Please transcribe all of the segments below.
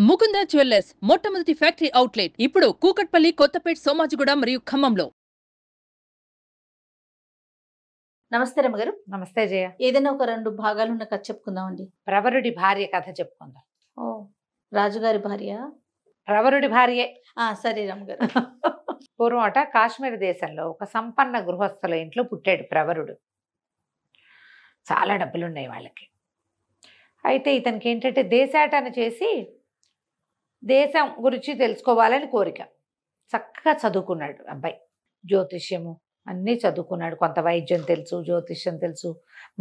Mukunda jewellers మొట్టమొదటి factory outlet ఇప్పుడు కూకట్పల్లి, కొత్తపేట్, సోమాజిగూడ మరియు ఖమ్మంలో. నమస్తే రమ్మగారు. నమస్తే జయ. ఏదైనా ఒక 2 భాగాలు ఉన్న కథ చెప్పుకుందామండి. ప్రవరుడి భార్య కథ చెప్పుకుందాం. ఓ, రాజుగారి భార్య? ప్రవరుడి భార్యే. సరే రమ్మగారు. పూర్వమట కాశ్మీర్ దేశంలో ఒక సంపన్న గృహస్థుల ఇంట్లో పుట్టాడు ప్రవరుడు. చాలా డబ్బులున్నాయి వాళ్ళకి. అయితే ఇతనికి ఏంటంటే దేశాటన చేసి దేశం గురించి తెలుసుకోవాలని కోరిక. చక్కగా చదువుకున్నాడు అబ్బాయి. జ్యోతిష్యము అన్నీ చదువుకున్నాడు. కొంత వైద్యం తెలుసు, జ్యోతిష్యం తెలుసు,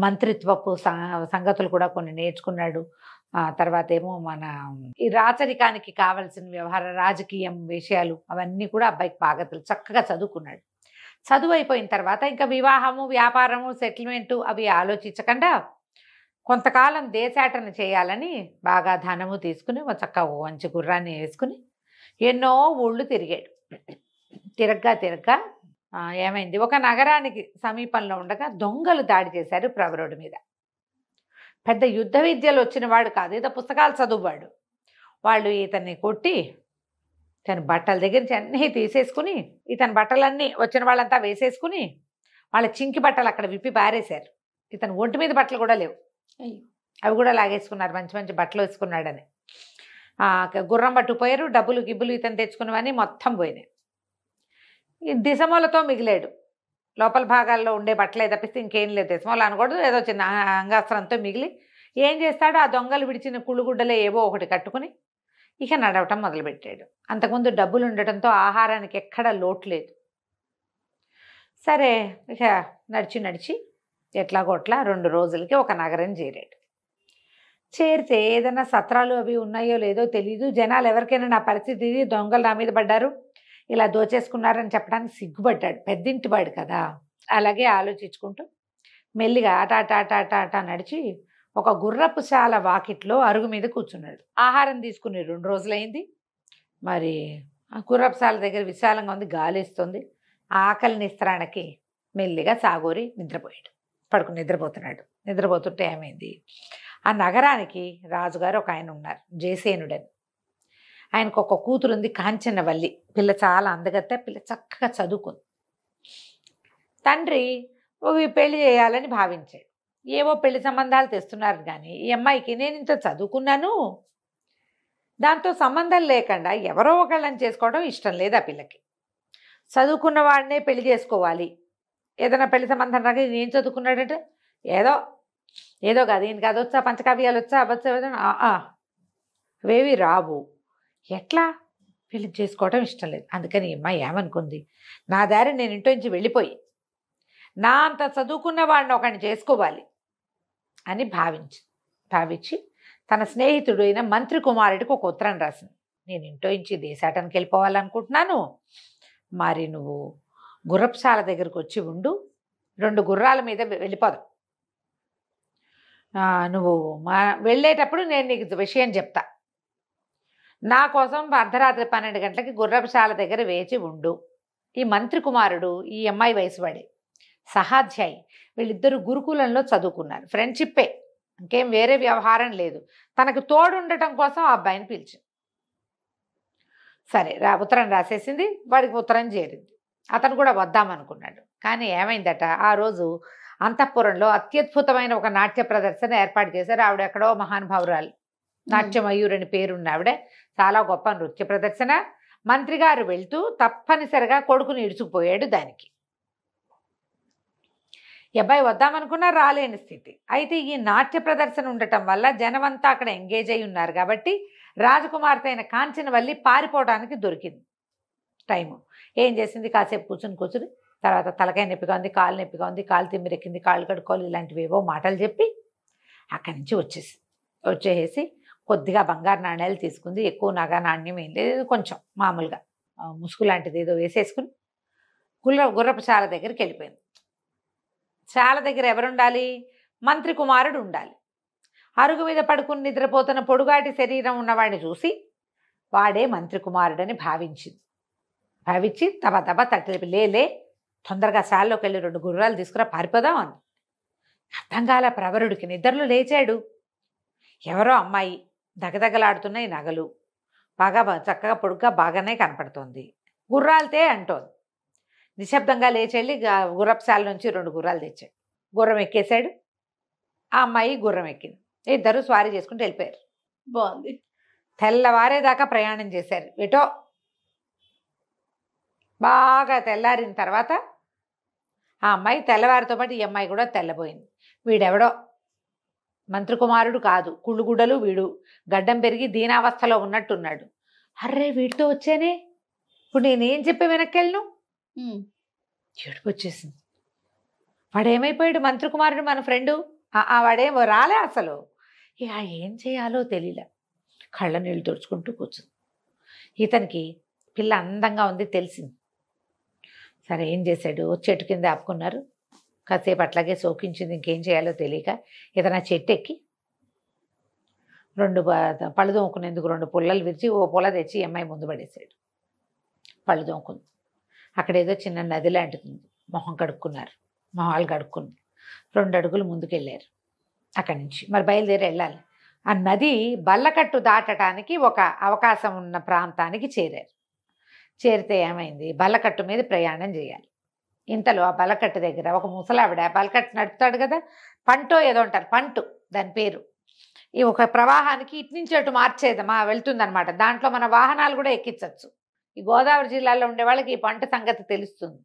మంత్రిత్వపు సంగతులు కూడా కొన్ని నేర్చుకున్నాడు. తర్వాత ఏమో మన ఈ రాచరికానికి కావలసిన వ్యవహార రాజకీయం విషయాలు అవన్నీ కూడా అబ్బాయికి బాగా తెలుసు. చక్కగా చదువుకున్నాడు. చదువు అయిపోయిన తర్వాత ఇంకా వివాహము, వ్యాపారము, సెటిల్మెంటు అవి ఆలోచించకుండా కొంతకాలం దేశాటన చేయాలని బాగా ధనము తీసుకుని చక్కగా మంచి గుర్రాన్ని వేసుకుని ఎన్నో ఊళ్ళు తిరిగాడు. తిరగ్గా ఏమైంది, ఒక నగరానికి సమీపంలో ఉండగా దొంగలు దాడి చేశారు ప్రవరుడి మీద. పెద్ద యుద్ధ విద్యలు వచ్చిన వాడు కాదు, ఏదో పుస్తకాలు చదువువాడు. వాళ్ళు ఇతన్ని కొట్టి తన బట్టల దగ్గర నుంచి అన్నీ తీసేసుకుని ఇతని బట్టలన్నీ వచ్చిన వాళ్ళంతా వేసేసుకుని వాళ్ళ చింకి బట్టలు అక్కడ విప్పి పారేశారు. ఇతను ఒంటి మీద బట్టలు కూడా లేవు, అవి కూడా లాగేసుకున్నారు. మంచి మంచి బట్టలు వేసుకున్నాడని. గుర్రం పట్టుకుపోయారు. డబ్బులు గిబ్బులు ఇతను తెచ్చుకున్నవన్నీ మొత్తం పోయినాయి. ఈ దిశమూలతో మిగిలాడు. లోపల భాగాల్లో ఉండే బట్టలే తప్పిస్తే ఇంకేం లేదు. దిశమూల అనకూడదు, ఏదో చిన్న అంగాస్త్రంతో మిగిలి ఏం చేస్తాడు, ఆ దొంగలు విడిచిన కుళ్ళుగుడ్డలే ఏవో ఒకటి కట్టుకుని ఇక నడవటం మొదలుపెట్టాడు. అంతకుముందు డబ్బులు ఉండటంతో ఆహారానికి ఎక్కడా లోటు లేదు. సరే ఇక నడిచి ఎట్లాగోట్లా 2 రోజులకి ఒక నగరం చేరాడు. చేరితే ఏదైనా సత్రాలు అవి ఉన్నాయో లేదో తెలీదు. జనాలు ఎవరికైనా నా పరిస్థితి ఇది, దొంగలు నా మీద పడ్డారు, ఇలా దోచేసుకున్నారని చెప్పడానికి సిగ్గుపడ్డాడు. పెద్దింటివాడు కదా. అలాగే ఆలోచించుకుంటూ మెల్లిగా ఆట నడిచి ఒక గుర్రపు శాల వాకిట్లో అరుగు మీద కూర్చున్నాడు. ఆహారం తీసుకుని 2 రోజులైంది. మరి ఆ గుర్రపు శాల దగ్గర విశాలంగా ఉంది, గాలిస్తుంది. ఆకలి నిస్త్రాణకి మెల్లిగా సాగోరి నిద్రపోయాడు. పడుకుని నిద్రపోతుంటే ఏమైంది, ఆ నగరానికి రాజుగారు ఒక ఆయన ఉన్నారు, జయసేనుడని. ఆయనకు ఒక కూతురు ఉంది, కాంచనవల్లి. పిల్ల చాలా అందగత్త, పిల్ల చక్కగా చదువుకుంది. తండ్రి పెళ్లి చేయాలని భావించాడు. ఏవో పెళ్లి సంబంధాలు తెస్తున్నారు కానీ ఈ అమ్మాయికి నేను ఇంత చదువుకున్నాను, దాంతో సంబంధం లేకుండా ఎవరో ఒకళ్ళని చేసుకోవడం ఇష్టం లేదు. ఆ పిల్లకి చదువుకున్న వాడినే పెళ్లి చేసుకోవాలి. ఏదైనా పెళ్లి సంబంధం రాక నేను చదువుకున్నాడంటే ఏదో కాదు, ఈయనకి అది వచ్చా, పంచకావ్యాలు వచ్చా, అవచ్చా, అవేవి రావు. ఎట్లా పెళ్లి చేసుకోవడం ఇష్టం లేదు. అందుకని ఈ అమ్మాయి ఏమనుకుంది, నా దారి నేను ఇంట్లో నుంచి వెళ్ళిపోయి నా అంత చదువుకున్న వాడిని ఒకడిని చేసుకోవాలి అని భావించి తన స్నేహితుడు అయిన మంత్రి కుమారుడికి ఒక ఉత్తరం రాసింది. నేను ఇంట్లో నుంచి దేశాటానికి వెళ్ళిపోవాలనుకుంటున్నాను, మరి నువ్వు గుర్రపుశాల దగ్గరకు వచ్చి ఉండు, 2 గుర్రాల మీద వెళ్ళిపోదాం. నువ్వు వెళ్ళేటప్పుడు నేను నీకు విషయం చెప్తా. నా కోసం అర్ధరాత్రి 12 గంటలకి గుర్రపుశాల దగ్గర వేచి ఉండు. ఈ మంత్రి కుమారుడు ఈ అమ్మాయి వయసువాడే, సహాధ్యాయి. వీళ్ళిద్దరూ గురుకులంలో చదువుకున్నారు. ఫ్రెండ్షిప్పే, ఇంకేం వేరే వ్యవహారం లేదు. తనకు తోడు ఉండటం కోసం ఆ అబ్బాయిని పిలిచింది. సరే ఉత్తరం రాసేసింది. వాడికి ఉత్తరం చేరింది. అతను కూడా వద్దామనుకున్నాడు. కానీ ఏమైందట, ఆ రోజు అంతఃపురంలో అత్యద్భుతమైన ఒక నాట్య ప్రదర్శన ఏర్పాటు చేశారు. ఆవిడ ఎక్కడో మహానుభావురాలు, నాట్యమయూర్ అని పేరున్న ఆవిడ. చాలా గొప్ప నృత్య ప్రదర్శన. మంత్రి గారు వెళ్తూ తప్పనిసరిగా కొడుకుని ఇడుచుకుపోయాడు దానికి. అబ్బాయి వద్దామనుకున్నా రాలేని స్థితి. అయితే ఈ నాట్య ప్రదర్శన ఉండటం వల్ల జనమంతా అక్కడ ఎంగేజ్ అయి ఉన్నారు కాబట్టి రాజకుమార్తె అయిన కాంచనవల్లి పారిపోవడానికి దొరికింది టైము. ఏం చేసింది, కాసేపు కూర్చుని తర్వాత తలకాయ నొప్పిగా ఉంది, కాలు నొప్పిగా ఉంది, కాలు తిమ్మిరెక్కింది, కాళ్ళు కడుక్కోవాలి, ఇలాంటివి ఏవో మాటలు చెప్పి అక్కడి నుంచి వచ్చేసి కొద్దిగా బంగారు నాణ్యాలు తీసుకుంది. ఎక్కువ నగ నాణ్యం ఏం లేదు, కొంచెం మామూలుగా ముసుగు లాంటిది ఏదో వేసేసుకుని గుర్రపు శాల దగ్గరికి వెళ్ళిపోయింది. శాల దగ్గర ఎవరుండాలి, మంత్రి కుమారుడు ఉండాలి. అరుగు మీద పడుకుని నిద్రపోతున్న పొడుగాటి శరీరం ఉన్నవాడిని చూసి వాడే మంత్రి కుమారుడని భావించి తబ తట్టలిపి లేలే, తొందరగా శాలలోకి వెళ్ళి 2 గుర్రాలు తీసుకురా, పారిపోదాం అంది. అర్థం కాల ప్రవరుడికి. నిద్రలో లేచాడు. ఎవరో అమ్మాయి, దగదగలాడుతున్నాయి నగలు, బాగా చక్కగా పొడుగ్గా బాగానే కనపడుతోంది. గుర్రాలతే అంటోంది. నిశ్శబ్దంగా లేచెళ్ళి గుర్రపుశాల నుంచి 2 గుర్రాలు తెచ్చాడు. గుర్రం ఎక్కేశాడు. ఆ అమ్మాయి గుర్రం ఎక్కింది. ఇద్దరు స్వారీ చేసుకుంటూ వెళ్ళిపోయారు. బాగుంది. తెల్లవారేదాకా ప్రయాణం చేశారు. ఎటో బాగా తెల్లారిన తర్వాత ఆ అమ్మాయి తెల్లవారితో పాటు ఈ అమ్మాయి కూడా తెల్లబోయింది. వీడెవడో మంత్రి కుమారుడు కాదు, కుళ్ళుగుడ్డలు వీడు, గడ్డం పెరిగి దీనావస్థలో ఉన్నట్టున్నాడు. అర్రే వీడితో వచ్చానే, ఇప్పుడు నేనేం చెప్పి వెనక్కి వెళ్ళను? ఏడుపు వచ్చేసింది. వాడేమైపోయాడు? మంత్రి కుమారుడు మన ఫ్రెండు, వాడేమో రాలే అసలు. ఇక ఏం చేయాలో తెలియలే. కళ్ళ నీళ్ళు తుడుచుకుంటూ కూర్చుంది. ఇతనికి పిల్ల అందంగా ఉంది తెలిసింది. సరే ఏం చేశాడు? చెట్టు కింద ఆపుకున్నారు. కాసేపు అట్లాగే సోకించింది. ఇంకేం చేయాలో తెలియక ఇతను ఆ చెట్టు ఎక్కి 2 పళ్ళు దోముకునేందుకు 2 పుల్లలు విరిచి ఓ పుల్ల తెచ్చి ఈ అమ్మాయి ముందు పడేశాడు. పళ్ళు దోముకుంది. అక్కడ ఏదో చిన్న నది లాంటిది. మొహం కడుక్కున్నారు. మొహాలు కడుక్కుని 2 అడుగులు ముందుకెళ్ళారు. అక్కడి నుంచి మరి బయలుదేరి వెళ్ళాలి. ఆ నది బల్లకట్టు దాటడానికి ఒక అవకాశం ఉన్న ప్రాంతానికి చేరారు. చేరితే ఏమైంది? బల్లకట్టు మీద ప్రయాణం చేయాలి. ఇంతలో ఆ బల్లకట్టు దగ్గర ఒక ముసలావిడ, బల్లకట్టు నడుపుతాడు కదా, పంటో ఏదో అంటారు, పంటు దాని పేరు. ఈ ఒక ప్రవాహానికి ఇటు నుంచి అటు మార్చేదమా వెళ్తుందనమాట. దాంట్లో మన వాహనాలు కూడా ఎక్కించవచ్చు. ఈ గోదావరి జిల్లాలో ఉండే వాళ్ళకి ఈ పంట సంగతి తెలుస్తుంది.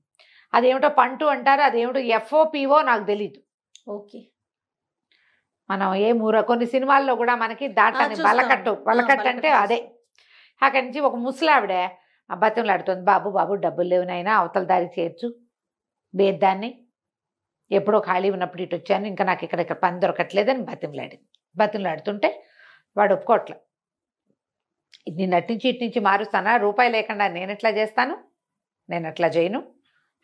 అదేమిటో పంటు అంటారు, అదేమిటో FOPO నాకు తెలీదు. ఓకే. మనం కొన్ని సినిమాల్లో కూడా మనకి దాటని బల్లకట్టు అంటే అదే. అక్కడి నుంచి ఒక ముసలావిడ బతిమలాడుతుంది. బాబు బాబు డబ్బులు లేవునైనా అవతల దారికి చేర్చు, బేద్దాన్ని, ఎప్పుడో ఖాళీ ఉన్నప్పుడు ఇటు వచ్చాను, ఇంకా నాకు ఇక్కడ పని దొరకట్లేదని బతిమలాడుతుంటే వాడు ఒప్పుకోట్ల. నేను అట్నుంచి ఇటు నుంచి మారుస్తానా, రూపాయి లేకుండా నేను ఎట్లా చేస్తాను, నేను అట్లా చేయను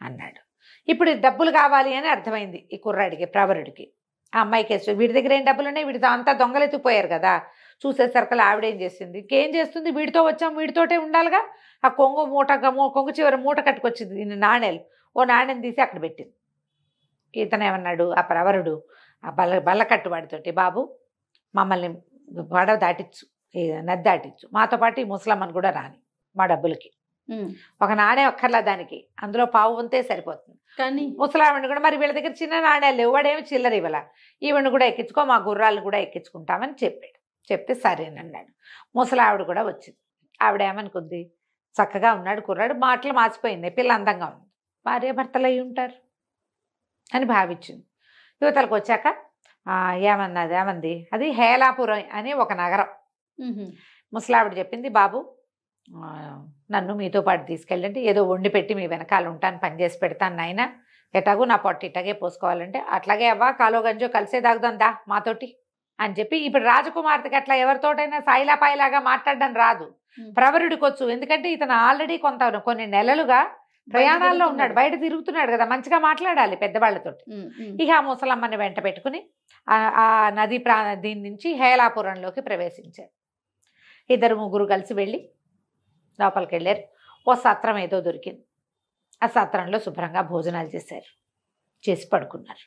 అన్నాడు. ఇప్పుడు డబ్బులు కావాలి అని అర్థమైంది ఈ కుర్రాడికి, ప్రవరుడికి. ఆ అమ్మాయికి వేసి వీడి దగ్గర ఏం డబ్బులు ఉన్నాయి, వీడితో అంతా దొంగలెత్తిపోయారు కదా. చూసేసరికి ఆవిడేం చేసింది, ఇంకేం చేస్తుంది, వీడితో వచ్చాం వీడితోటే ఉండాలిగా. ఆ కొంగు చివరి మూట కట్టుకొచ్చింది దీన్ని నాణేలు. ఓ నాణ్యం తీసి అక్కడ పెట్టింది. ఇతను ఏమన్నాడు ఆ ప్రవరుడు ఆ బల్లకట్టు వాడితోటి, బాబు మమ్మల్ని పడవ దాటిచ్చు, నది దాటిచ్చు, మాతో పాటు ఈ ముసలమ్మని కూడా రాని, మా డబ్బులకి ఒక నాణ్యం అక్కర్లా దానికి, అందులో పావు వంతే సరిపోతుంది. కానీ ముసలావిడిని కూడా, మరి వీళ్ళ దగ్గర చిన్న నాణ్యాలు లేవు, వాడేమి చిల్లర ఇవ్వాల, ఈవిడిని కూడా ఎక్కించుకో, మా గుర్రాలను కూడా ఎక్కించుకుంటామని చెప్పాడు. చెప్తే సరేనన్నాడు. ముసలావిడ కూడా వచ్చింది. ఆవిడ ఏమనుకుంది, చక్కగా ఉన్నాడు కుర్రాడు, మాటలు మార్చిపోయింది, పిల్ల అందంగా ఉంది, భార్య భర్తలు అయి ఉంటారు అని భావించింది. యువతలకు వచ్చాక ఏమంది, అది హేలాపురం అని ఒక నగరం. ముసలావిడ చెప్పింది, బాబు నన్ను మీతో పాటు తీసుకెళ్ళండి, ఏదో వండి పెట్టి మీ వెనకాల ఉంటాను, పని చేసి పెడతాను నాయన, ఎటాగూ నా పొట్టు ఇట్లాగే పోసుకోవాలంటే, అట్లాగే అవ్వా కాలో గంజో కలిసే తాగుదాందా మాతోటి అని చెప్పి. ఇప్పుడు రాజకుమార్తెకి అట్లా ఎవరితోటైనా సాయిలాపాయిలాగా మాట్లాడడం రాదు, ప్రవరుడికి వచ్చు. ఎందుకంటే ఇతను ఆల్రెడీ కొన్ని నెలలుగా ప్రయాణాల్లో ఉన్నాడు, బయట తిరుగుతున్నాడు కదా, మంచిగా మాట్లాడాలి పెద్దవాళ్ళతో. ఇక ఆ ముసలమ్మని వెంట పెట్టుకుని ఆ నది దీని నుంచి హేలాపురంలోకి ప్రవేశించారు. 2-3 కలిసి వెళ్ళి లోపలికి వెళ్ళారు. ఓ సత్రం ఏదో దొరికింది. ఆ సత్రంలో శుభ్రంగా భోజనాలు చేసి పడుకున్నారు.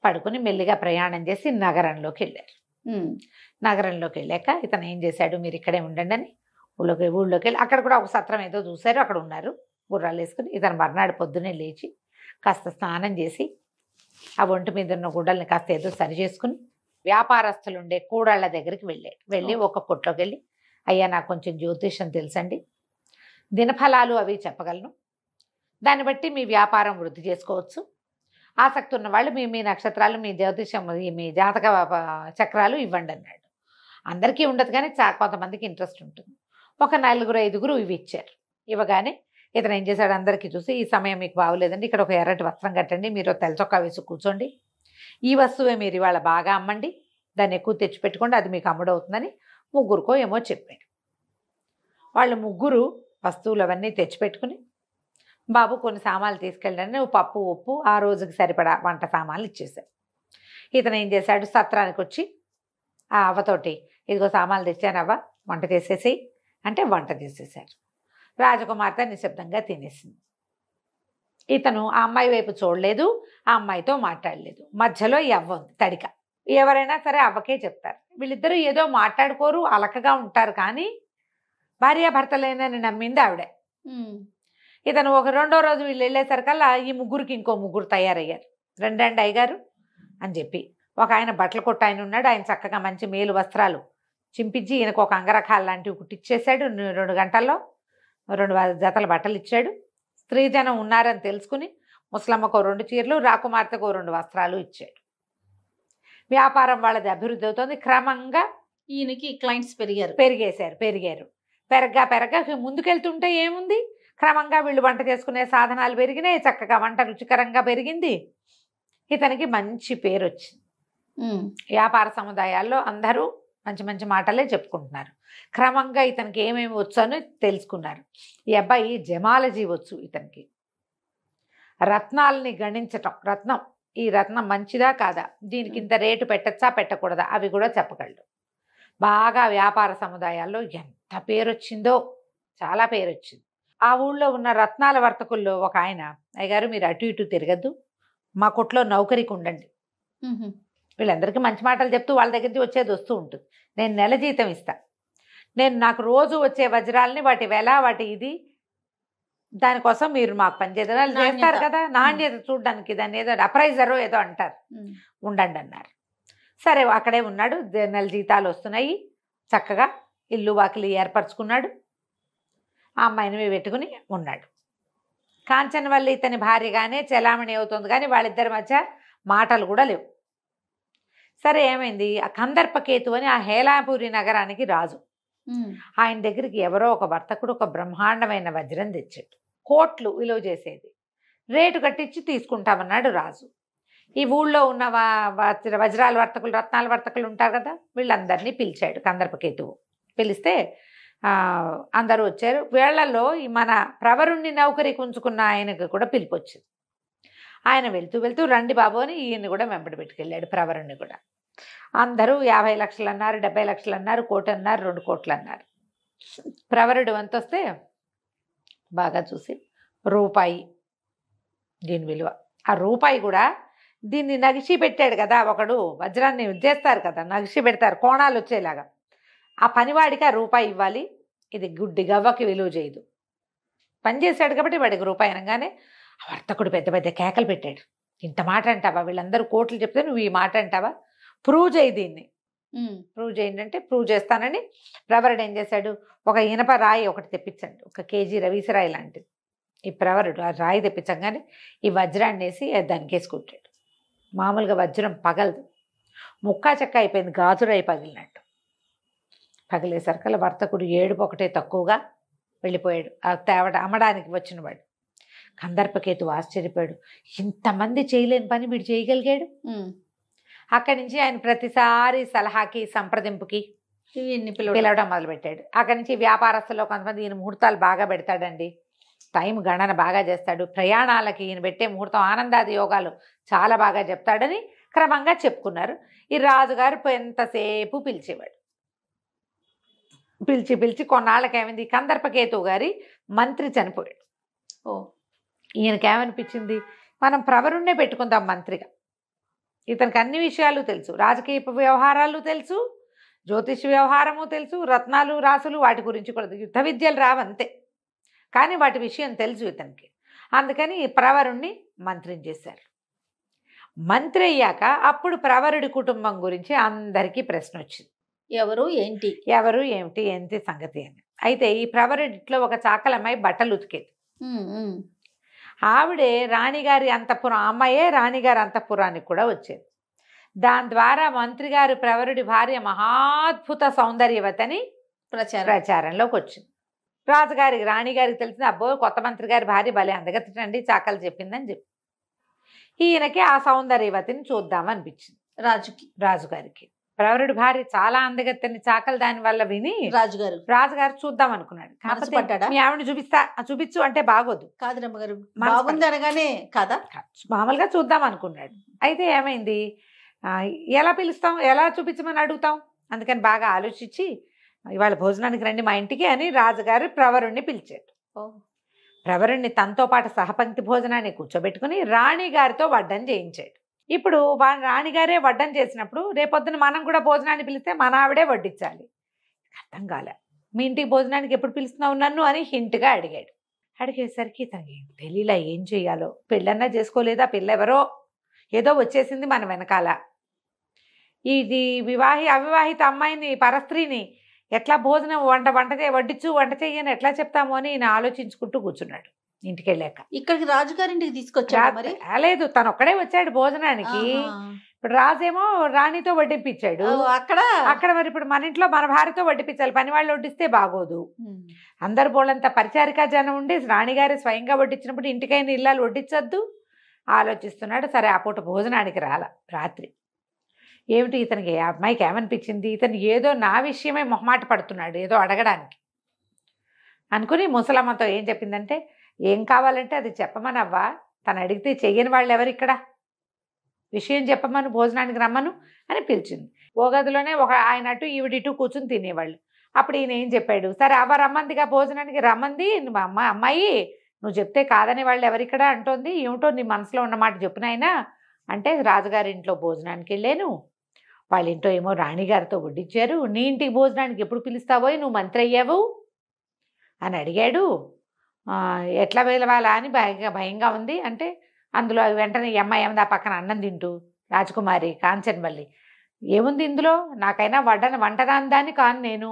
పడుకుని మెల్లిగా ప్రయాణం చేసి నగరంలోకి వెళ్ళారు. నగరంలోకి వెళ్ళాక ఇతను ఏం చేశాడు, మీరు ఇక్కడే ఉండండి అని ఊళ్ళోకి వెళ్ళి అక్కడ కూడా ఒక సత్రం ఏదో చూశారు, అక్కడ ఉన్నారు గుర్రాలు వేసుకుని. ఇతను మర్నాడు పొద్దున్నే లేచి కాస్త స్నానం చేసి ఆ ఒంటి మీద ఉన్న గుడ్డల్ని కాస్త ఏదో సరి చేసుకుని వ్యాపారస్తులు ఉండే కూడాళ్ళ దగ్గరికి వెళ్ళి ఒక కొట్లోకి వెళ్ళి, అయ్యా నాకు కొంచెం జ్యోతిషం తెలుసండి, దినఫలాలు అవి చెప్పగలను, దాన్ని బట్టి మీ వ్యాపారం వృద్ధి చేసుకోవచ్చు, ఆసక్తి ఉన్న వాళ్ళు మీ నక్షత్రాలు, మీ జ్యోతిషం, మీ జాతక చక్రాలు ఇవ్వండి అన్నాడు. అందరికీ ఉండదు కానీ కొంతమందికి ఇంట్రెస్ట్ ఉంటుంది. ఒక 4-5 ఇవి ఇచ్చారు. ఇవ్వగానే ఇతను ఏం చేశాడు, అందరికీ చూసి, ఈ సమయం మీకు బాగోలేదండి, ఇక్కడ ఒక ఎర్రటి వస్త్రం కట్టండి, మీరు తెల్ల చొక్కా వేసి కూర్చోండి, ఈ వస్తువే మీరు ఇవాళ బాగా అమ్మండి, దాన్ని ఎక్కువ తెచ్చిపెట్టుకోండి, అది మీకు అమ్ముడవుతుందని 3కో ఏమో చెప్పాడు. వాళ్ళు 3 వస్తువులు అవన్నీ తెచ్చిపెట్టుకుని, బాబు కొన్ని సామాన్లు తీసుకెళ్ళండి, పప్పు ఉప్పు ఆ రోజుకి సరిపడా వంట సామాన్లు ఇచ్చేశారు. ఇతను ఏం చేశాడు, సత్రానికి వచ్చి ఆ అవ్వతోటి, ఇదిగో సామాన్లు తెచ్చానవ్వ, వంట చేసేసి అంటే వంట చేసేసారు. రాజకుమార్తె నిశ్శబ్దంగా తినేసింది. ఇతను ఆ అమ్మాయి వైపు చూడలేదు, ఆ అమ్మాయితో మాట్లాడలేదు. మధ్యలో ఈ అవ్వ ఉంది తడిక. ఎవరైనా సరే అవ్వకే చెప్తారు, వీళ్ళిద్దరూ ఏదో మాట్లాడుకోరు, అలకగా ఉంటారు, కానీ భార్యాభర్తలేనని నమ్మింది ఆవిడే. ఇతను ఒక రెండో రోజు వీళ్ళు వెళ్ళేసరికల్లా ఈ ముగ్గురికి ఇంకో ముగ్గురు తయారయ్యారు. రండి అయ్యగారు అని చెప్పి ఒక ఆయన బట్టల కొట్టు ఆయన ఉన్నాడు. ఆయన చక్కగా మంచి మేలు వస్త్రాలు చింపించి ఈయనకు ఒక అంగరఖాలు లాంటివి కుట్టిచ్చేసాడు. 2 గంటల్లో 2 జతల బట్టలు ఇచ్చాడు. స్త్రీజనం ఉన్నారని తెలుసుకుని ముసలమ్మకు 2 చీరలు, రాకుమార్తెకు 2 వస్త్రాలు ఇచ్చాడు. వ్యాపారం వాళ్ళది అభివృద్ధి అవుతుంది. క్రమంగా ఈయనకి క్లయింట్స్ పెరిగారు. పెరిగారు. పెరగ్గా ముందుకెళ్తుంటే ఏముంది, క్రమంగా వీళ్ళు వంట చేసుకునే సాధనాలు పెరిగినాయి. చక్కగా వంట రుచికరంగా పెరిగింది. ఇతనికి మంచి పేరు వచ్చింది. వ్యాపార సముదాయాల్లో అందరూ మంచి మంచి మాటలే చెప్పుకుంటున్నారు. క్రమంగా ఇతనికి ఏమేమి వచ్చు అని తెలుసుకున్నారు. ఈ అబ్బాయి జమాలజీ వచ్చు ఇతనికి. రత్నాలని గణించటం, ఈ రత్నం మంచిదా కాదా, దీనికి ఇంత రేటు పెట్టచ్చా పెట్టకూడదా అవి కూడా చెప్పగలడు. బాగా వ్యాపార సముదాయాల్లో ఎంత పేరు వచ్చిందో, చాలా పేరు వచ్చింది. ఆ ఊళ్ళో ఉన్న రత్నాల వర్తకుల్లో ఒక ఆయన, అయ్యగారు మీరు అటు ఇటు తిరగద్దు, మా కొట్లో నౌకరికి ఉండండి. వీళ్ళందరికీ మంచి మాటలు చెప్తూ వాళ్ళ దగ్గర నుంచి వచ్చేది వస్తూ ఉంటుంది. నేను నెల జీతం ఇస్తా, నాకు రోజు వచ్చే వజ్రాలని వాటి వెల వాటి ఇది దానికోసం మీరు మాకు పనిచేయాలి చేస్తారు కదా, నాణ్యత చూడడానికి దాన్ని ఏదో అప్రైజరో ఏదో అంటారు, ఉండండి అన్నారు. సరే అక్కడే ఉన్నాడు. నెల జీతాలు వస్తున్నాయి. చక్కగా ఇల్లు వాకిలి ఏర్పరచుకున్నాడు. ఆ అమ్మాయిని పెట్టుకుని ఉన్నాడు. కాంచనవల్లి ఇతని భార్యగానే చెలామణి అవుతుంది, కానీ వాళ్ళిద్దరి మధ్య మాటలు కూడా లేవు. సరే ఏమైంది, ఆ కందర్పకేతు అని ఆ హేలాపురి నగరానికి రాజు. ఆయన దగ్గరికి ఎవరో ఒక వర్తకుడు ఒక బ్రహ్మాండమైన వజ్రం తెచ్చాడు. కోట్లు విలువ చేసేది. రేటు కట్టించి తీసుకుంటామన్నాడు రాజు. ఈ ఊళ్ళో ఉన్న వజ్రాల వర్తకులు, రత్నాల వర్తకులు ఉంటారు కదా, వీళ్ళందరినీ పిలిచాడు కందర్పకేతువు. పిలిస్తే అందరూ వచ్చారు. వీళ్లలో ఈ మన ప్రవరుణ్ణి నౌకరికి ఉంచుకున్న ఆయనకు కూడా పిలుపు వచ్చింది. ఆయన వెళ్తూ రండి బాబు అని ఈయన్ని కూడా వెంబడి పెట్టుకెళ్ళాడు, ప్రవరుణ్ణి కూడా. అందరూ 50 లక్షలు అన్నారు, 70 లక్షలు అన్నారు, 1 కోటి అన్నారు, 2 కోట్లు అన్నారు. ప్రవరుడు వంత వస్తే బాగా చూసి రూపాయి దీని విలువ. ఆ రూపాయి కూడా దీన్ని నగిషి పెట్టాడు కదా, ఒకడు వజ్రాన్ని చేస్తారు కదా, నగిషి పెడతారు కోణాలు వచ్చేలాగా. ఆ పనివాడికి ఆ రూపాయి ఇవ్వాలి, ఇది గుడ్డి గవ్వకి విలువ చేయదు. పనిచేశాడు కాబట్టి వాడికి రూపాయి అనగానే ఆ వర్తకుడు పెద్ద పెద్ద కేకలు పెట్టాడు. ఇంత మాట అంటావా, వీళ్ళందరూ కోట్లు చెప్తే నువ్వు ఈ మాట అంటావా, ప్రూవ్ చేయి దీన్ని, ప్రూవ్ చేయండి అంటే ప్రూవ్ చేస్తానని ప్రవరుడు ఏం చేశాడు, ఒక ఇనప రాయి ఒకటి తెప్పించండి, 1 కేజీ రవీసరాయి లాంటిది. ఈ ప్రవరుడు ఆ రాయి తెప్పించగానే ఈ వజ్రాన్ని వేసి దానికి వేసుకుంటాడు. మామూలుగా వజ్రం పగలదు, ముక్కా చెక్క అయిపోయింది, గాజురాయి పగిలినట్టు. పగిలేసరికల్లా వర్తకుడు ఏడుపు ఒకటే తక్కువగా వెళ్ళిపోయాడు. ఆ అమ్మడానికి వచ్చినవాడు. కందర్పకేతు ఆశ్చర్యపోయాడు, ఇంతమంది చేయలేని పని వీడు చేయగలిగాడు. అక్కడి నుంచి ఆయన ప్రతిసారి సలహాకి సంప్రదింపుకి పిలవడం మొదలుపెట్టాడు. అక్కడి నుంచి వ్యాపారస్తుల్లో కొంతమంది ఈయన ముహూర్తాలు బాగా పెడతాడండి, టైం గణన బాగా చేస్తాడు, ప్రయాణాలకి ఈయన పెట్టే ముహూర్తం ఆనందాది యోగాలు చాలా బాగా చెప్తాడని క్రమంగా చెప్పుకున్నారు. ఈ రాజుగారు ఎంతసేపు పిలిచేవాడు. పిలిచి కొన్నాళ్ళకి ఏమైంది, కందర్పకేతు గారి మంత్రి చనిపోయాడు. ఈయనకేమనిపించింది, మనం ప్రవరుణ్ణే పెట్టుకుందాం మంత్రిగా. ఇతనికి అన్ని విషయాలు తెలుసు, రాజకీయ వ్యవహారాలు తెలుసు, జ్యోతిష వ్యవహారము తెలుసు, రత్నాలు రాసులు వాటి గురించి కూడా, యుద్ధ విద్యలు రావంతే కానీ వాటి విషయం తెలుసు ఇతనికి. అందుకని ప్రవరుణ్ణి మంత్రిని చేశారు. మంత్రి అయ్యాక అప్పుడు ప్రవరుడి కుటుంబం గురించి అందరికీ ప్రశ్న వచ్చింది, ఎవరు ఏమిటి ఏంటి సంగతి అని. అయితే ఈ ప్రవరుడిలో ఒక చాకలమ్మాయి బట్టలు ఉతికేది. ఆవిడే రాణిగారి అంతఃపురం, అమ్మాయే రాణిగారి అంతఃపురానికి కూడా వచ్చేది. దాని ద్వారా మంత్రి గారు ప్రవరుడి భార్య మహాద్భుత సౌందర్యవతని ప్రచారంలోకి వచ్చింది. రాజుగారికి రాణిగారికి తెలిసింది, అబ్బో కొత్త మంత్రి గారి భార్య భలే అందగత్తండి, చాకలు చెప్పిందని చెప్పి ఈయనకి ఆ సౌందర్యవతిని చూద్దామనిపించింది రాజుగారికి. ప్రవరుడి భార్య చాలా అందగత్తని చాకలు దాని వల్ల విని రాజుగారు చూద్దాం అనుకున్నాడు. మీ ఆవిడని చూపించు అంటే బాగోదు కాదు రమ్మగారు, బాగుంది అనగానే కదా, మామూలుగా చూద్దాం అనుకున్నాడు. అయితే ఏమైంది, ఎలా పిలుస్తాం, ఎలా చూపించమని అడుగుతాం, అందుకని బాగా ఆలోచించి ఇవాళ భోజనానికి రండి మా ఇంటికి అని రాజుగారు ప్రవరుణ్ణి పిలిచాడు. ప్రవరుణ్ణి తనతో పాటు సహపంక్తి భోజనాన్ని కూర్చోబెట్టుకుని రాణిగారితో వడ్డం చేయించాడు. ఇప్పుడు రాణిగారే వడ్డం చేసినప్పుడు రేపొద్దున మనం కూడా భోజనాన్ని పిలిస్తే మన ఆవిడే వడ్డించాలి. అర్థం కాలే, మీ ఇంటికి భోజనానికి ఎప్పుడు పిలుస్తున్నావు నన్ను అని హింట్గా అడిగాడు. అడిగేసరికి తనకి తెలియలా ఏం చెయ్యాలో. పెళ్ళన్నా చేసుకోలేదా, పిల్లెవరో ఏదో వచ్చేసింది మన వెనకాల. ఇది అవివాహిత అమ్మాయిని, పరస్త్రీని ఎట్లా భోజనం వంట చెయ్యని ఎట్లా చెప్తాము అని ఈయన ఆలోచించుకుంటూ కూర్చున్నాడు. ఇంటికి వెళ్ళాక ఇక్కడికి రాజుగారింటికి తీసుకొచ్చాడు మరి. లేదు, తను ఒక్కడే వచ్చాడు భోజనానికి. ఇప్పుడు రాజేమో రాణితో వడ్డింపించాడు. అక్కడ మరి ఇప్పుడు మన ఇంట్లో మన భార్యతో వడ్డించాలి. పని వాళ్ళు వడ్డిస్తే బాగోదు. అందరు బోళ్ళంతా పరిచారికా జనం ఉండి రాణిగారి స్వయంగా వడ్డించినప్పుడు ఇంటికైనా ఇల్లాలు వడ్డించొద్దు ఆలోచిస్తున్నాడు. సరే ఆ పూట భోజనానికి రాత్రి ఏమిటి ఇతనికి, ఆ అమ్మాయికి ఏమనిపించింది, ఇతను ఏదో నా విషయమే మొహమాట పడుతున్నాడు ఏదో అడగడానికి అనుకుని ముసలమ్మతో ఏం చెప్పిందంటే, ఏం కావాలంటే అది చెప్పమనవ్వా, తను అడిగితే చెయ్యని వాళ్ళు ఎవరిక్కడ, విషయం చెప్పమను, భోజనానికి రమ్మను అని పిలిచింది. ఓ గదిలోనే ఆయన అటు ఈవిడిటు కూర్చుని తినేవాళ్ళు. అప్పుడు ఈయన ఏం చెప్పాడు, సరే అవ్వ రమ్మందిగా భోజనానికి రమ్మంది, అమ్మాయి నువ్వు చెప్తే కాదని వాళ్ళు ఎవరిక్కడ అంటోంది, ఏమిటో నీ మనసులో ఉన్నమాట చెప్పునైనా అంటే, రాజుగారి ఇంట్లో భోజనానికి వెళ్ళాను, వాళ్ళ ఇంట్లో ఏమో రాణిగారితో వడ్డించారు, నీ ఇంటికి భోజనానికి ఎప్పుడు పిలుస్తావో, నువ్వు మంత్రి అయ్యావు అని అడిగాడు. ఎట్లా వెళ్ళవాలా అని భయంగా ఉంది అంటే, అందులో వెంటనే ఈ అమ్మాయి ఏముంది ఆ పక్కన అన్నం తింటూ, రాజకుమారి కాంచన్మల్లి, ఏముంది ఇందులో, నాకైనా వంటరాందాన్ని కాను, నేను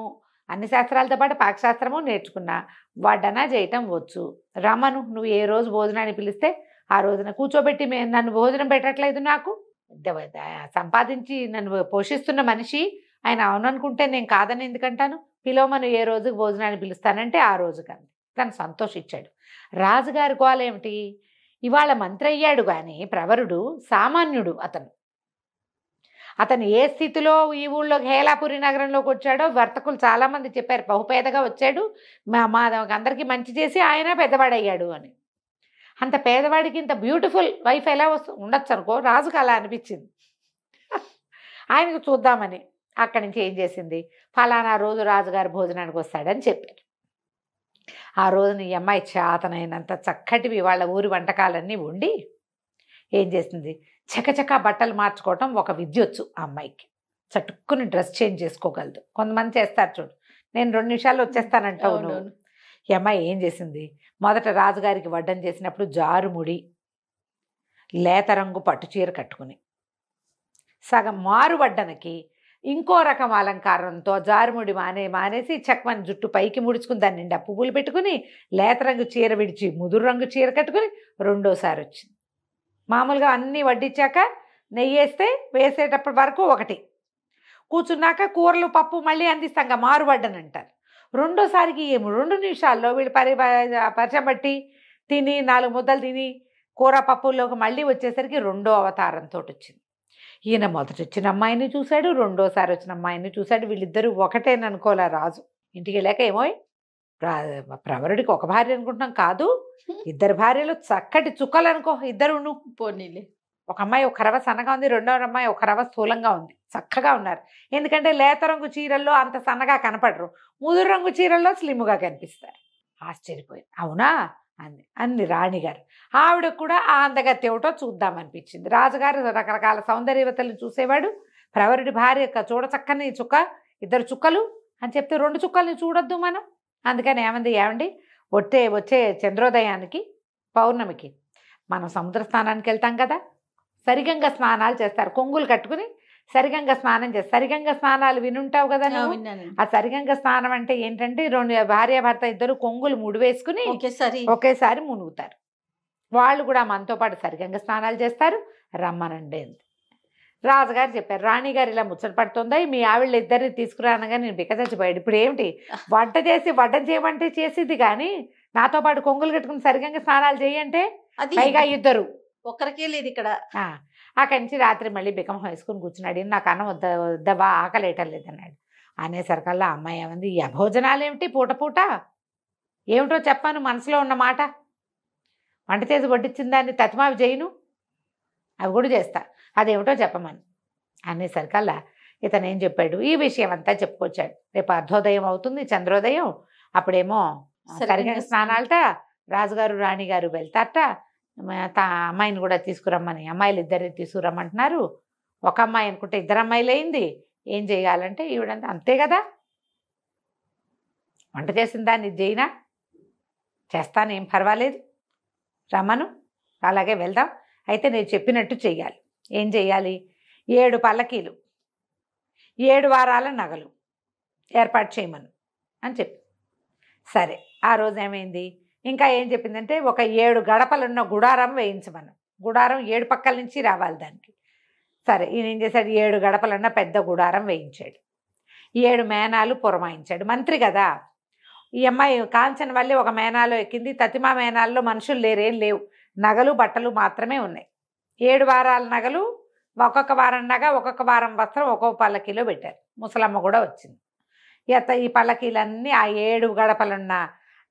అన్ని శాస్త్రాలతో పాటు పాకశాస్త్రము నేర్చుకున్నా, వడ్డన చేయటం వచ్చు, రమ్మను, నువ్వు ఏ రోజు భోజనాన్ని పిలిస్తే ఆ రోజున కూర్చోబెట్టి నన్ను భోజనం పెట్టట్లేదు, నాకు సంపాదించి నన్ను పోషిస్తున్న మనిషి ఆయన అవుననుకుంటే నేను కాదని ఎందుకంటాను, పిలవమను ఏ రోజుకి భోజనాన్ని పిలుస్తానంటే ఆ రోజు కానీ తను సంతోషించాడు. రాజుగారి గోల ఏమిటి, ఇవాళ మంత్రి అయ్యాడు కానీ ప్రవరుడు సామాన్యుడు, అతను ఏ స్థితిలో ఈ ఊళ్ళో హేలాపురి నగరంలోకి వచ్చాడో వర్తకులు చాలామంది చెప్పారు, బహుపేదగా వచ్చాడు, మా అందరికీ మంచి చేసి ఆయన పెద్దవాడయ్యాడు అని. అంత పేదవాడికి ఇంత బ్యూటిఫుల్ వైఫ్ ఎలా ఉండొచ్చు అనుకో, రాజుకు అలా అనిపించింది. ఆయనకు చూద్దామని అక్కడి నుంచి ఏం చేసింది, ఫలానా రోజు రాజుగారి భోజనానికి వస్తాడని చెప్పారు. ఆ రోజున ఈ అమ్మాయి చేతనైనంత చక్కటివి వాళ్ళ ఊరి వంటకాలన్నీ వండి ఏం చేసింది, చకచకా బట్టలు మార్చుకోవటం ఒక విద్యొచ్చు ఆ అమ్మాయికి, చటుక్కుని డ్రెస్ చేంజ్ చేసుకోగలదు. కొంతమంది చేస్తారు చూడు, నేను 2 నిమిషాల్లో వచ్చేస్తానంటావు నువ్వు. ఈ అమ్మాయి ఏం చేసింది, మొదట రాజుగారికి వడ్డం చేసినప్పుడు జారుముడి లేత రంగు పట్టుచీర కట్టుకుని, సగం మారు వడ్డనకి ఇంకో రకం అలంకారంతో జారుముడి మానేసి చక్కమని జుట్టు పైకి ముడుచుకుని దాని నిండా పువ్వులు పెట్టుకుని లేత రంగు చీర విడిచి ముదురు రంగు చీర కట్టుకుని రెండోసారి వచ్చింది. మామూలుగా అన్నీ వడ్డించాక నెయ్యి వేసేటప్పటి వరకు ఒకటి, కూర్చున్నాక కూరలు పప్పు మళ్ళీ అందిస్తాంగా మారు వడ్డని అంటారు. రెండోసారికి ఏమో 2 నిమిషాల్లో వీళ్ళు పరిచబట్టి తిని 4 ముద్దలు తిని కూర పప్పుల్లోకి మళ్ళీ వచ్చేసరికి రెండో అవతారంతో వచ్చింది. ఈయన మొదట వచ్చిన అమ్మాయిని చూశాడు, రెండోసారి వచ్చిన అమ్మాయిని చూశాడు, వీళ్ళిద్దరూ ఒకటేననుకోలే రాజు. ఇంటికి వెళ్ళాక ఏమో ప్రవరుడికి ఒక భార్య అనుకుంటున్నాం, కాదు 2 భార్యలు చక్కటి చుక్కలు అనుకో, ఇద్దరును పోనీలే. ఒక అమ్మాయి ఒక రవ సన్నగా ఉంది, రెండో అమ్మాయి ఒక రవ స్థూలంగా ఉంది, చక్కగా ఉన్నారు. ఎందుకంటే లేత రంగు చీరల్లో అంత సన్నగా కనపడరు, ముదురు రంగు చీరల్లో స్లిమ్గా కనిపిస్తారు. ఆశ్చర్యపోయింది. అవునా అంది రాణిగారు. ఆవిడకు కూడా ఆ అందగత్తి ఏమిటో చూద్దామనిపించింది. రాజుగారు రకరకాల సౌందర్యవతలను చూసేవాడు. ప్రవరుడి భార్య చూడ చక్కని చుక్క, 2 చుక్కలు అని చెప్తే 2 చుక్కల్ని చూడొద్దు మనం. అందుకని ఏమండి వచ్చే చంద్రోదయానికి పౌర్ణమికి మనం సముద్ర స్నానానికి వెళ్తాం కదా, సరిగంగ స్నానాలు చేస్తారు, కొంగులు కట్టుకుని సరిగంగ స్నానం చేస్తారు. సరిగంగ స్నానాలు వినుంటావు కదా నువ్వు. ఆ సరిగంగ స్నానం అంటే ఏంటంటే 2 భార్యాభర్త ఇద్దరు కొంగులు ముడివేసుకుని ఒకేసారి మునుగుతారు. వాళ్ళు కూడా మనతో పాటు సరిగంగ స్నానాలు చేస్తారు, రమ్మనండి అంది. రాజుగారు చెప్పారు, రాణిగారు ఇలా ముచ్చట పడుతుందా, మీ ఆవిళ్ళు ఇద్దరిని తీసుకురానగా నేను బిక్కచచ్చిపోయాడు. ఇప్పుడు ఏమిటి వడ్డం చేయమంటే చేసిద్ది, కానీ నాతో పాటు కొంగులు కట్టుకుని సరిగంగ స్నానాలు చేయంటే పైగా ఇద్దరు ఒక్కరికే లేదు ఇక్కడ. అక్కడి నుంచి రాత్రి మళ్ళీ బికం వేసుకుని కూర్చున్నాడు. నాకు అన్నం వద్దవా, ఆకలేయటం లేదన్నాడు. అనేసరికల్లా అమ్మాయి ఏమంది, ఈ అభోజనాలు ఏమిటి పూట ఏమిటో చెప్పాను, మనసులో ఉన్న మాట, వంట చేసి వడ్డించిన దాన్ని తతిమావి చేయను, అవి కూడా చేస్తా, అదేమిటో చెప్పమని. అనేసరికల్లా ఇతను ఏం చెప్పాడు, ఈ విషయం అంతా చెప్పుకొచ్చాడు. రేపు అర్ధోదయం అవుతుంది, చంద్రోదయం, అప్పుడేమో సరిగ్గా స్నానాలట, రాజుగారు రాణిగారు వెళ్తారట, అమ్మాయిని కూడా తీసుకురమ్మని, అమ్మాయిలు 2 తీసుకురమ్మంటున్నారు. ఒక అమ్మాయి అనుకుంటే 2 అమ్మాయిలు అయింది, ఏం చేయాలంటే ఈవిడంతా అంతే కదా, వంట చేసిన దాన్ని ఇది చేయనా, చేస్తాను, ఏం పర్వాలేదు, రమ్మను, అలాగే వెళ్దాం. అయితే నేను చెప్పినట్టు చెయ్యాలి. ఏం చెయ్యాలి? 7 పల్లకీలు, 7 వారాల నగలు ఏర్పాటు చేయమను అని చెప్పి. సరే, ఆ రోజు ఏమైంది, ఇంకా ఏం చెప్పిందంటే ఒక 7 గడపలున్న గుడారం వేయించమను. గుడారం 7 పక్కల నుంచి రావాలి దానికి. సరే, ఈయన ఏం చేశాడు, 7 గడపలున్న పెద్ద గుడారం వేయించాడు. 7 మేనాలు పురమాయించాడు. మంత్రి కదా. ఈ అమ్మాయి కాంచన వల్లి ఒక మేనాలో ఎక్కింది. తతిమా మేనాల్లో మనుషులు లేరేం లేవు, నగలు బట్టలు మాత్రమే ఉన్నాయి. 7 వారాల నగలు, ఒక్కొక్క వారం నగ, ఒక్కొక్క వారం వస్త్రం, ఒక్కొక్క పల్లకీలో పెట్టారు. ముసలమ్మ కూడా వచ్చింది. ఈ పల్లకీలన్నీ ఆ 7 గడపలున్న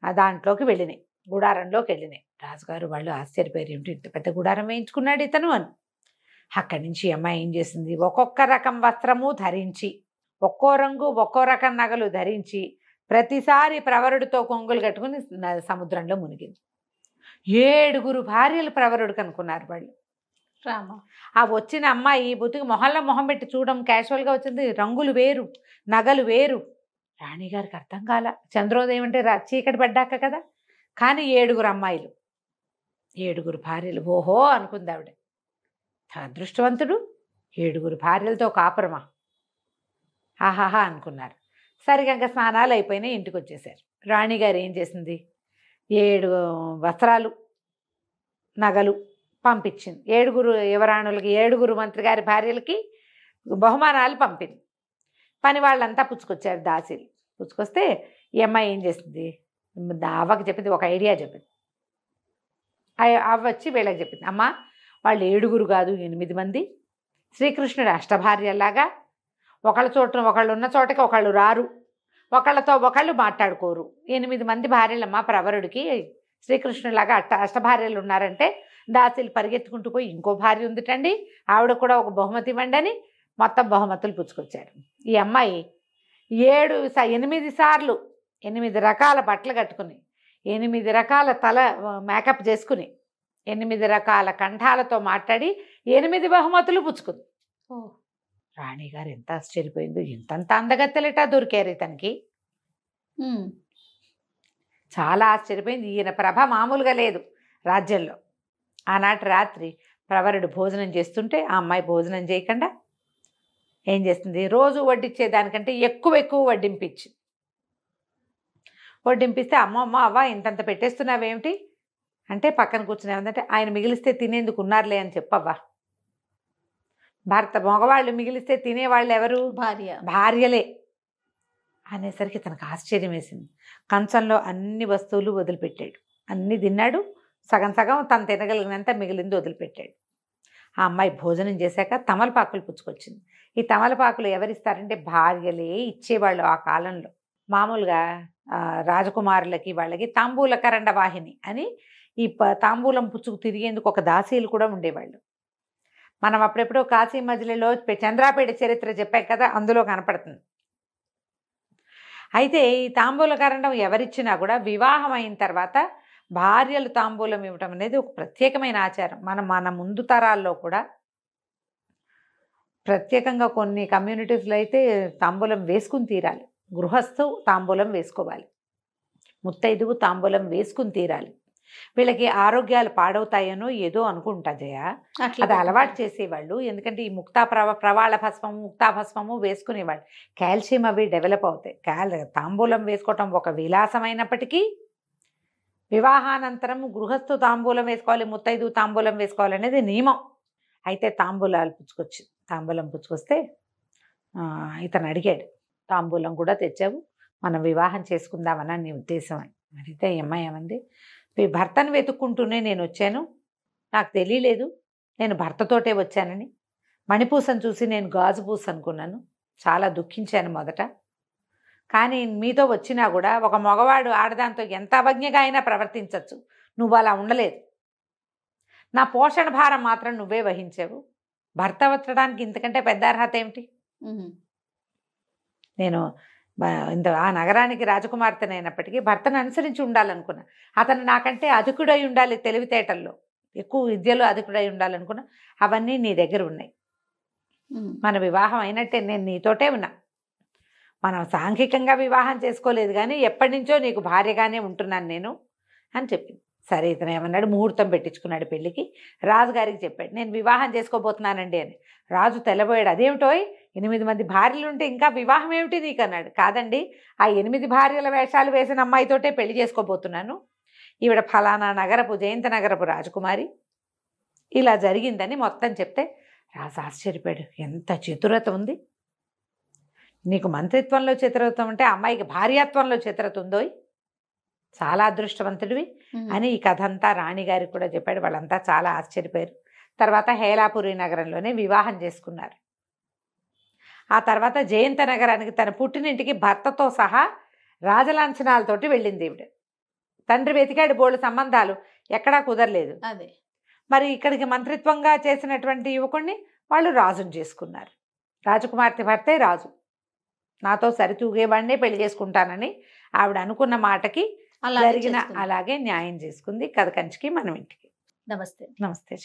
దాంట్లోకి వెళ్ళినాయి, గుడారంలోకి వెళ్ళినాయి. రాజుగారు వాళ్ళు ఆశ్చర్యపోయారు, ఏమిటి ఇంత పెద్ద గుడారం వేయించుకున్నాడు ఇతను అని. అక్కడి నుంచి అమ్మాయి ఏం చేసింది, ఒక్కొక్క రకం వస్త్రము ధరించి, ఒక్కో రంగు ఒక్కో రకం నగలు ధరించి ప్రతిసారి ప్రవరుడితో కొంగులు కట్టుకుని సముద్రంలో మునిగింది. 7 భార్యలు ప్రవరుడికి అనుకున్నారు వాళ్ళు. రామ. ఆ వచ్చిన అమ్మాయి బుద్ధికి మొహంలో మొహం పెట్టి చూడడం క్యాషువల్గా వచ్చింది. రంగులు వేరు, నగలు వేరు. రాణిగారికి అర్థం కాల. చంద్రోదయం అంటే చీకటి పడ్డాక కదా. కానీ 7 అమ్మాయిలు, 7 భార్యలు. ఓహో అనుకుంది ఆవిడ, అదృష్టవంతుడు, 7 భార్యలతో కాపురమా, ఆహాహా అనుకున్నారు. సరిగా స్నానాలు అయిపోయినాయి, ఇంటికి వచ్చేసారు. రాణిగారు ఏం చేసింది, 7 వస్త్రాలు, నగలు పంపించింది. 7 యువరాణులకి, 7 మంత్రి గారి భార్యలకి బహుమానాలు పంపింది. పని వాళ్ళంతా పుచ్చుకొచ్చారు, దాసీలు పుచ్చుకొస్తే ఈ అమ్మాయి ఏం చేసింది, అవ్వకి చెప్పింది, ఒక ఐడియా చెప్పింది. అవ్వ వచ్చి వీళ్ళకి చెప్పింది, అమ్మ వాళ్ళు 7 కాదు 8 మంది, శ్రీకృష్ణుడు అష్టభార్యలాగా ఒకళ్ళ చోట ఒకళ్ళు ఉన్న చోటకి ఒకళ్ళు రారు, ఒకళ్ళతో ఒకళ్ళు మాట్లాడుకోరు. 8 మంది భార్యలమ్మ ప్రవరుడికి, శ్రీకృష్ణులాగా అష్టభార్యలు ఉన్నారంటే దాసీలు పరిగెత్తుకుంటూ పోయి ఇంకో భార్య ఉందిటండి, ఆవిడ కూడా ఒక బహుమతి ఇవ్వండి అని మొత్తం బహుమతులు పుచ్చుకొచ్చారు. ఈ అమ్మాయి 8 సార్లు 8 రకాల బట్టలు కట్టుకుని, 8 రకాల తల మేకప్ చేసుకుని, 8 రకాల కంఠాలతో మాట్లాడి 8 బహుమతులు పుచ్చుకుంది. రాణిగారు ఎంత ఆశ్చర్యపోయిందో, ఇంతంత అందగత్తెలట దొరికారు ఇతనికి. చాలా ఆశ్చర్యపోయింది. ఈయన ప్రభ మామూలుగా లేదు రాజ్యంలో. ఆనాటి రాత్రి ప్రవరుడు భోజనం చేస్తుంటే ఆ అమ్మాయి భోజనం చేయకుండా ఏం చేస్తుంది, రోజు వడ్డించేదానికంటే ఎక్కువ వడ్డింపిస్తే అమ్మ అవ్వ ఇంతంత పెట్టేస్తున్నావేమిటి అంటే పక్కన కూర్చునేమందంటే, ఆయన మిగిలిస్తే తినేందుకు ఉన్నారులే అని చెప్పవ్వా. మగవాళ్ళు మిగిలిస్తే తినేవాళ్ళు ఎవరు, భార్యలే అనేసరికి తనకు ఆశ్చర్యం వేసింది. కంచంలో అన్ని వస్తువులు వదిలిపెట్టాడు, అన్నీ తిన్నాడు. సగం తను తినగలిగినంత మిగిలింది వదిలిపెట్టాడు. ఆ అమ్మాయి భోజనం చేశాక తమలపాకులు పుచ్చుకొచ్చింది. ఈ తమలపాకులు ఎవరిస్తారంటే భార్యలే ఇచ్చేవాళ్ళు ఆ కాలంలో. మామూలుగా రాజకుమారులకి వాళ్ళకి తాంబూల కరండ వాహిని అని ఈ తాంబూలం పుచ్చుకు తిరిగేందుకు ఒక దాసీలు కూడా ఉండేవాళ్ళు. మనం అప్పుడెప్పుడో కాశీ మజిలీలో చంద్రాపేట చరిత్ర చెప్పాం కదా, అందులో కనపడుతుంది. అయితే ఈ తాంబూల కరండం ఎవరిచ్చినా కూడా వివాహం అయిన తర్వాత భార్యలు తాంబూలం ఇవ్వటం అనేది ఒక ప్రత్యేకమైన ఆచారం. మన ముందు తరాల్లో కూడా ప్రత్యేకంగా కొన్ని కమ్యూనిటీస్లో అయితే తాంబూలం వేసుకుని తీరాలి. గృహస్థు తాంబూలం వేసుకోవాలి, ముత్తైదువు తాంబూలం వేసుకుని తీరాలి. వీళ్ళకి ఆరోగ్యాలు పాడవుతాయనో ఏదో అనుకుంటా జయ, అది అలవాటు చేసేవాళ్ళు. ఎందుకంటే ఈ ప్రవాళ భస్మము, ముక్తాభస్మము వేసుకునేవాళ్ళు. కాల్షియం అవి డెవలప్ అవుతాయి. తాంబూలం వేసుకోవటం ఒక విలాసమైనప్పటికీ వివాహానంతరం గృహస్థు తాంబూలం వేసుకోవాలి, ముత్తైదు తాంబూలం వేసుకోవాలి అనేది నియమం. అయితే తాంబూలం పుచ్చుకొస్తే ఇతను అడిగాడు, తాంబూలం కూడా తెచ్చావు, మనం వివాహం చేసుకుందామని నీ ఉద్దేశం అని అడిగితే అమ్మాయి ఏమంది, భర్తను వెతుక్కుంటూనే నేను వచ్చాను, నాకు తెలియలేదు నేను భర్తతోటే వచ్చానని. మణిపూసను చూసి నేను గాజు పూస అనుకున్నాను, చాలా దుఃఖించాను మొదట. కానీ మీతో వచ్చినా కూడా ఒక మగవాడు ఆడదాంతో ఎంత అవజ్ఞగా అయినా ప్రవర్తించవచ్చు, నువ్వు అలా ఉండలేదు. నా పోషణ భారం మాత్రం నువ్వే వహించావు. భర్త వచ్చడానికి ఇంతకంటే పెద్ద అర్హత ఏమిటి? నేను ఆ నగరానికి రాజకుమార్తెనైనప్పటికీ భర్తను అనుసరించి ఉండాలనుకున్నా. అతను నాకంటే అధికుడై ఉండాలి, తెలివితేటల్లో ఎక్కువ విద్యలో అధికుడై ఉండాలనుకున్నా. అవన్నీ నీ దగ్గర ఉన్నాయి. మన వివాహం అయినట్టే, నేను నీతోటే ఉన్నా. మనం సాంఘికంగా వివాహం చేసుకోలేదు కానీ ఎప్పటి నుంచో నీకు భార్యగానే ఉంటున్నాను నేను అని చెప్పింది. సరే ఇతను ఏమన్నాడు, ముహూర్తం పెట్టించుకున్నాడు పెళ్ళికి. రాజుగారికి చెప్పాడు, నేను వివాహం చేసుకోబోతున్నానండి అని. రాజు తెల్లబోయాడు, అదేమిటోయ్ 8 మంది భార్యలు ఉంటే ఇంకా వివాహం ఏమిటి నీకు అన్నాడు. కాదండి, ఆ 8 భార్యల వేషాలు వేసిన అమ్మాయితోటే పెళ్లి చేసుకోబోతున్నాను, ఈవిడ ఫలానా నగరపు జయంత నగరపు రాజకుమారి, ఇలా జరిగిందని మొత్తం చెప్తే రాజు ఆశ్చర్యపోయాడు. ఎంత చతురత ఉంది నీకు, మంత్రిత్వంలో చతురత ఉంటే అమ్మాయికి భార్యాత్వంలో చతురత ఉందోయ్, చాలా అదృష్టవంతుడివి అని ఈ కథ అంతా రాణిగారికి కూడా చెప్పాడు. వాళ్ళంతా చాలా ఆశ్చర్యపోయారు. తర్వాత హేలాపురి నగరంలోనే వివాహం చేసుకున్నారు. ఆ తర్వాత జయంత నగరానికి తన పుట్టినింటికి భర్తతో సహా రాజలాంఛనాలతోటి వెళ్ళింది ఈవిడ. తండ్రి వెతికాడు బోళ్ళు సంబంధాలు, ఎక్కడా కుదరలేదు. అదే మరి ఇక్కడికి మంత్రిత్వంగా చేసినటువంటి యువకుడిని వాళ్ళు రాజుని చేసుకున్నారు. రాజకుమార్తె భర్తే రాజు, నాతో సరితూగేవాడినే పెళ్లి చేసుకుంటానని ఆవిడ అనుకున్న మాటకి అలాగే జరిగిన చేసుకుంది. అలాగే న్యాయం చేసుకుంది. కథ కంచికి మనం ఇంటికి. నమస్తే. నమస్తే.